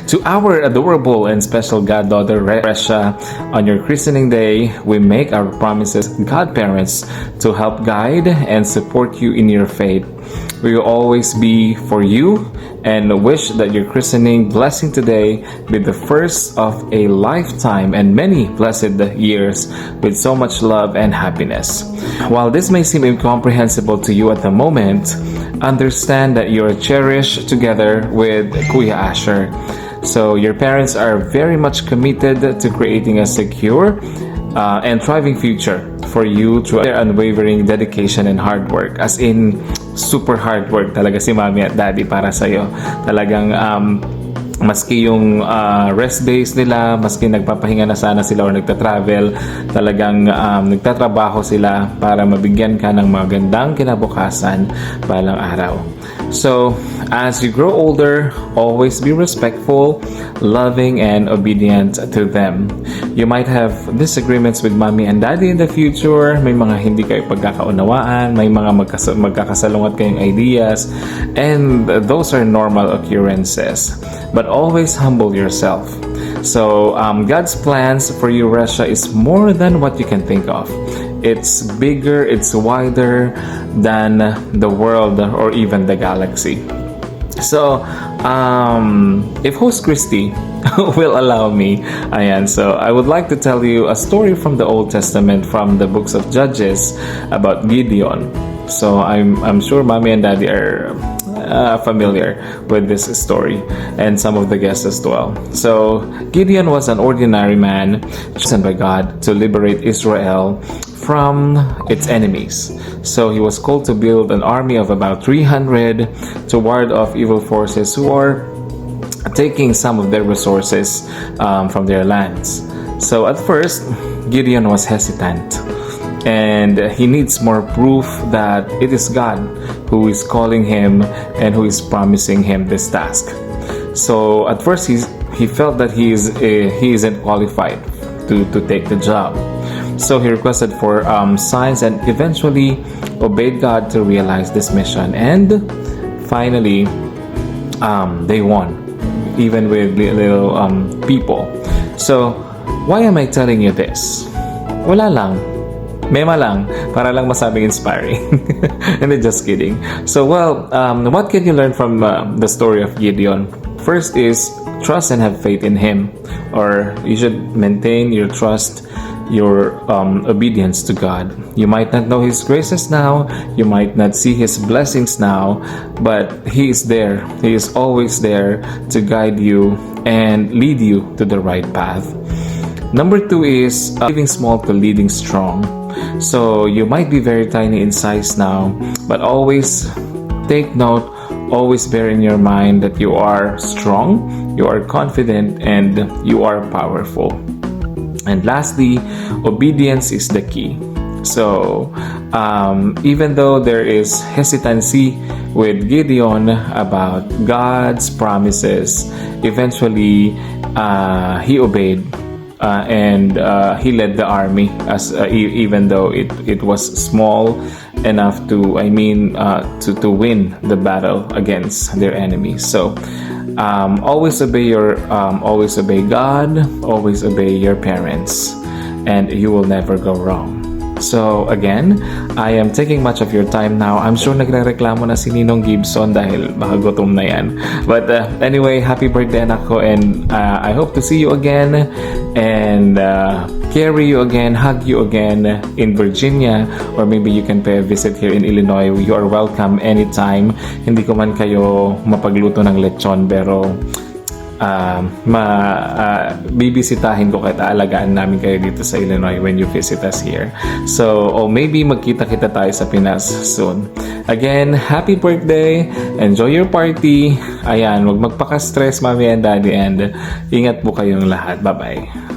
To our adorable and special goddaughter Resha, on your christening day, we make our promises, godparents, to help guide and support you in your faith. We will always be for you and wish that your christening blessing today be the first of a lifetime and many blessed years with so much love and happiness. While this may seem incomprehensible to you at the moment, understand that you are cherished together with Kuya Asher. So your parents are very much committed to creating a secure and thriving future for you through their unwavering dedication and hard work. As in, super hard work talaga si mommy at daddy para sa'yo. Talagang maski yung rest days nila, maski nagpapahinga na sana sila or nagta-travel, talagang nagtatrabaho sila para mabigyan ka ng magandang kinabukasan balang araw. So, as you grow older, always be respectful, loving, and obedient to them. You might have disagreements with mommy and daddy in the future. May mga hindi kayo pagkakaunawaan, may mga magkakasalungat kayong ideas, and those are normal occurrences. But always humble yourself. So, God's plans for you, Resha, is more than what you can think of. It's bigger, it's wider than the world or even the galaxy. So, if Host Christy will allow me, so I would like to tell you a story from the Old Testament, from the books of Judges, about Gideon. So, I'm sure mommy and daddy are familiar with this story, and some of the guests as well. So, Gideon was an ordinary man chosen by God to liberate Israel from its enemies. So he was called to build an army of about 300 to ward off evil forces who are taking some of their resources from their lands. So at first, Gideon was hesitant, and he needs more proof that it is God who is calling him and who is promising him this task. So at first, he felt that he isn't qualified to take the job. So he requested for signs and eventually obeyed God to realize this mission. And finally, they won, even with little people. So, why am I telling you this? Wala lang. Mema lang, para lang masabing inspiring. And then just kidding. So, what can you learn from the story of Gideon? First is, trust and have faith in Him. Or you should maintain your trust, your obedience to God. You might not know His graces now, you might not see His blessings now, but He is there. He is always there to guide you and lead you to the right path. Number 2 is living small to leading strong. So you might be very tiny in size now, but always take note, always bear in your mind that you are strong, you are confident, and you are powerful. And lastly, obedience is the key. So, even though there is hesitancy with Gideon about God's promises, eventually he obeyed and he led the army, even though it was small enough to win the battle against their enemies. So, always obey God, always obey your parents, and you will never go wrong. So again, I am taking much of your time now. I'm sure nagrereklamo na si Ninong Gibson dahil baka gutom na yan. But anyway, happy birthday anak ko, and I hope to see you again and carry you again, hug you again in Virginia, or maybe you can pay a visit here in Illinois. You are welcome anytime. Hindi ko man kayo mapagluto ng lechon, pero bibisitahin ko kahit aalagaan namin kayo dito sa Illinois when you visit us here. So, maybe magkita-kita tayo sa Pinas soon. Again, happy birthday! Enjoy your party! Ayan, huwag magpaka-stress, mommy and daddy, and ingat po kayong lahat. Bye-bye!